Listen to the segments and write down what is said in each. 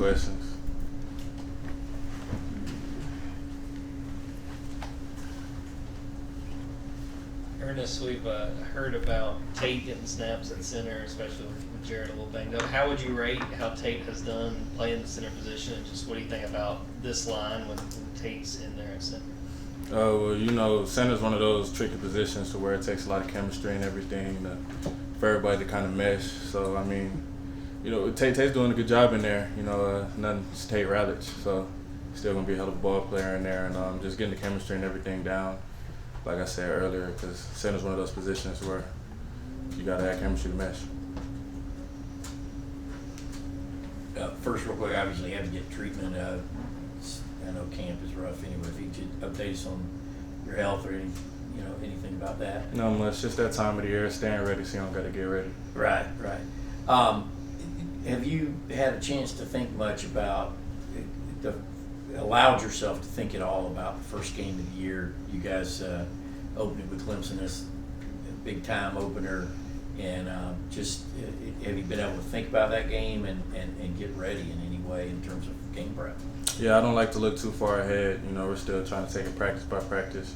questions. Ernest, we've heard about Tate getting snaps at center, especially with Jared a little banged up. How would you rate how Tate has done playing the center position, and just what do you think about this line when Tate's in there at center? Well, center's one of those tricky positions to where it takes a lot of chemistry and everything for everybody to kind of mesh. So, Tate's doing a good job in there. Nothing Tate Rallich, so still going to be a hell of a ball player in there, and just getting the chemistry and everything down. Like I said earlier, because center's one of those positions where you got to have chemistry to mesh. First, real quick, obviously you had to get treatment. I know camp is rough anyway. If you could update us on your health or anything about that. No much, just that time of the year, staying ready, so you don't got to get ready. Right. Have you had a chance to think much about allowed yourself to think at all about the first game of the year? You guys opened it with Clemson as a big time opener, and just have you been able to think about that game and get ready in any way in terms of game prep? Yeah, I don't like to look too far ahead. We're still trying to take it practice by practice.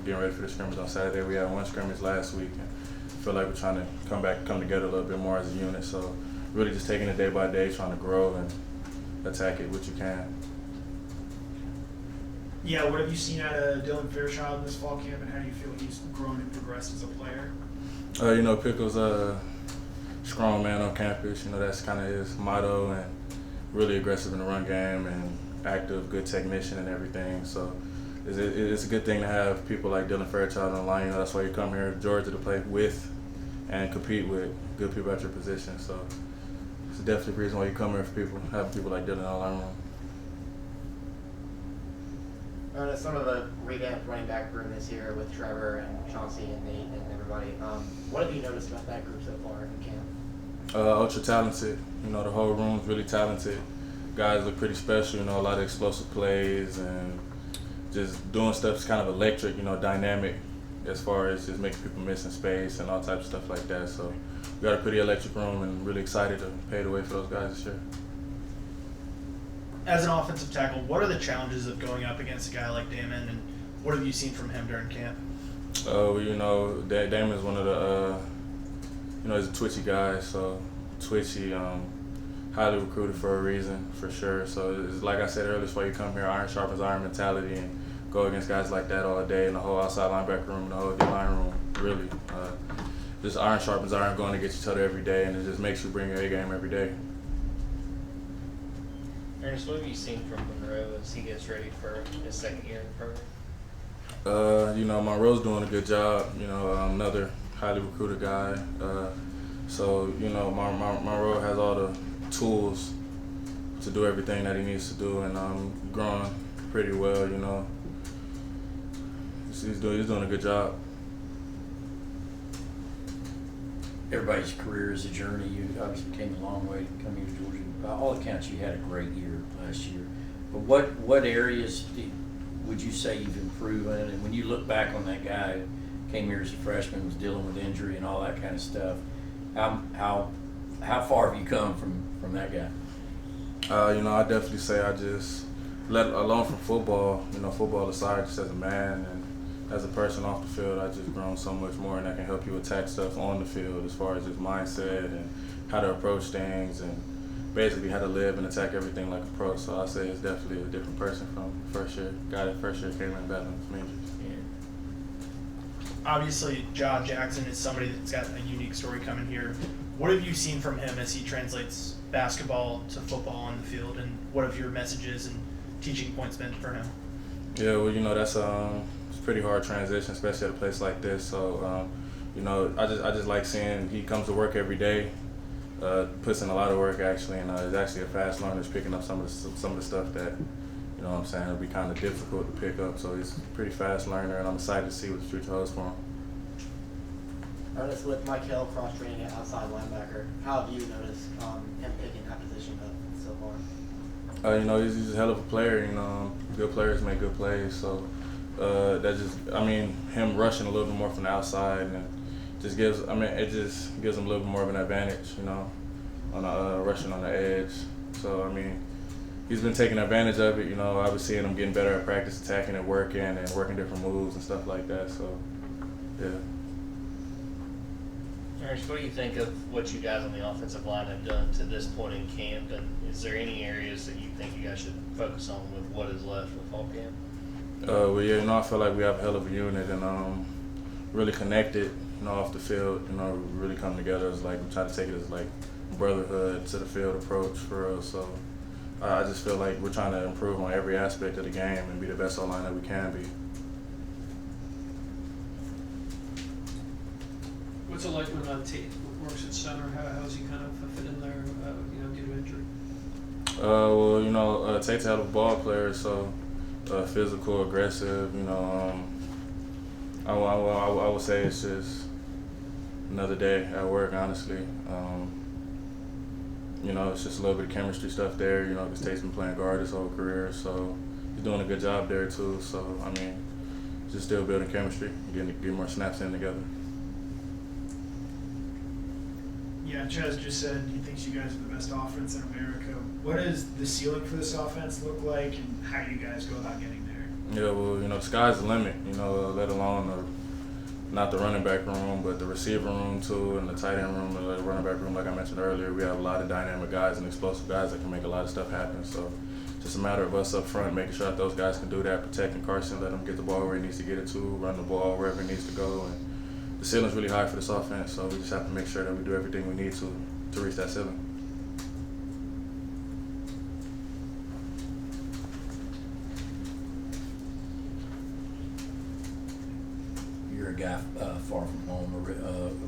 Getting ready for the scrimmage on Saturday. We had one scrimmage last week, and I feel like we're trying to come together a little bit more as a unit. So really just taking it day by day, trying to grow and attack it what you can. Yeah, what have you seen out of Dylan Fairchild in this fall camp, and how do you feel he's grown and progressed as a player? Pickle's a strong man on campus. That's kind of his motto, and really aggressive in the run game and active, good technician and everything. So it's a good thing to have people like Dylan Fairchild on the line. That's why you come here to Georgia to play with and compete with good people at your position. So it's definitely the reason why you come here having people like Dylan in the line room. Some of the revamped running back room this year with Trevor and Chauncey and Nate and everybody. What have you noticed about that group so far in camp? Ultra talented. The whole room's really talented. Guys look pretty special. A lot of explosive plays and just doing stuff that's kind of electric. Dynamic as far as just making people miss in space and all types of stuff like that. So we got a pretty electric room and really excited to pave the way for those guys this year. As an offensive tackle, what are the challenges of going up against a guy like Damon, and what have you seen from him during camp? Damon's one of the, he's a twitchy guy, so twitchy, highly recruited for a reason, for sure. So it's like I said earlier, it's why you come here, iron sharpens iron mentality, and go against guys like that all day in the whole outside linebacker room, the whole D-line room, really. Just iron sharpens iron, going against each other every day, and it just makes you bring your A game every day. Ernest, what have you seen from Monroe as he gets ready for his second year in the program? Monroe's doing a good job. Another highly recruited guy. Monroe has all the tools to do everything that he needs to do, and growing pretty well. He's doing a good job. Everybody's career is a journey. You obviously came a long way to come here to Georgia. By all accounts, you had a great year last year. But what areas would you say you've improved in? And when you look back on that guy who came here as a freshman, was dealing with injury and all that kind of stuff, how far have you come from that guy? I definitely say I just let alone from football. Football aside, just as a man and as a person off the field, I've just grown so much more, and that can help you attack stuff on the field as far as just mindset and how to approach things and basically how to live and attack everything like a pro. So I say it's definitely a different person from first year. Guy that first year came in battling some injuries. Obviously, John Jackson is somebody that's got a unique story coming here. What have you seen from him as he translates basketball to football on the field, and what have your messages and teaching points been for him? Yeah, well, that's it's a pretty hard transition, especially at a place like this. So, I just like seeing he comes to work every day. Puts in a lot of work actually, and is actually a fast learner. Is picking up some of the stuff that, it'll be kind of difficult to pick up. So he's a pretty fast learner, and I'm excited to see what the future holds for him. Ernest, with Mike Hill cross-training at outside linebacker, how have you noticed him picking that position up so far? He's a hell of a player. Good players make good plays. So him rushing a little bit more from the outside and it just gives him a little bit more of an advantage, on rushing on the edge. So he's been taking advantage of it. You know, I've been seeing him getting better at practice, attacking and working different moves and stuff like that. So, yeah. Ernest, what do you think of what you guys on the offensive line have done to this point in camp? And is there any areas that you think you guys should focus on with what is left of fall camp? Well, yeah, you know, I feel like we have a hell of a unit and really connected, you know, off the field. You know, really come together. It's like we try to take it as like brotherhood to the field approach for us. So I just feel like we're trying to improve on every aspect of the game and be the best O-line that we can be. What's it like when Tate works at center? How's he kind of fit in there, due to injury? Well, you know, Tate's a hell of a ball player, so physical, aggressive. You know, I would say it's just another day at work, honestly. You know, it's just a little bit of chemistry stuff there, you know, because Tate's been playing guard his whole career, so he's doing a good job there too. So, I mean, just still building chemistry, getting more snaps in together. Yeah, Chaz just said he thinks you guys are the best offense in America. What does the ceiling for this offense look like, and how do you guys go about getting there? Yeah, well, you know, the sky's the limit, you know, let alone not the running back room, but the receiver room too, and the tight end room, and the running back room. Like I mentioned earlier, we have a lot of dynamic guys and explosive guys that can make a lot of stuff happen. So just a matter of us up front making sure that those guys can do that, protecting Carson, let him get the ball where he needs to get it to, run the ball wherever he needs to go. And the ceiling's really high for this offense, so we just have to make sure that we do everything we need to reach that ceiling. You're a guy far from home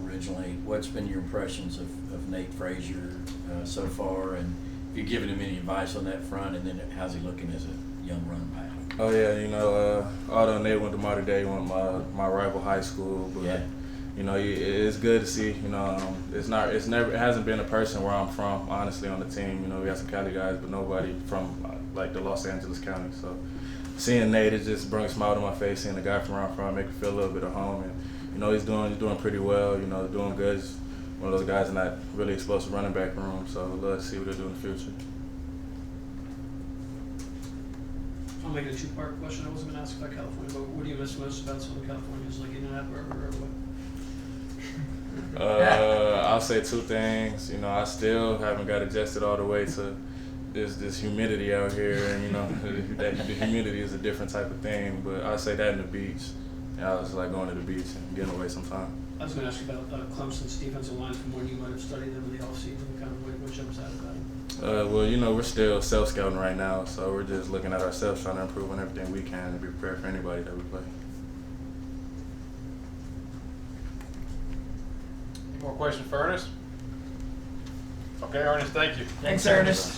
originally. What's been your impressions of Nate Frazier so far, and have you given him any advice on that front, and then how's he looking as a young running back? Oh yeah, you know, although Nate went to Mater Dei, went my rival high school, but yeah. You know, it's good to see. You know, it hasn't been a person where I'm from, honestly, on the team. You know, we got some Cali guys, but nobody from like the Los Angeles County. So seeing Nate, it just brings a smile to my face. Seeing the guy from where I'm from, make me feel a little bit at home. And you know, he's doing pretty well. You know, doing good. He's one of those guys in that really explosive running back room. So I'd love to see what they do in the future. I'll make it a two-part question. I wasn't going to ask about California, but what do you miss most about Southern California? Is like Indianapolis or what? I'll say two things. You know, I still haven't got adjusted all the way to this humidity out here, and you know, the humidity is a different type of thing. But I say that in the beach. I was like going to the beach and getting away sometime. I was going to ask you about Clemson's defensive line from when you might have studied them in the offseason. Kind of what jumps out about them? Well, you know, we're still self-scouting right now, so we're just looking at ourselves, trying to improve on everything we can and be prepared for anybody that we play. Any more questions for Ernest? Okay, Ernest, thank you. Thanks, Ernest.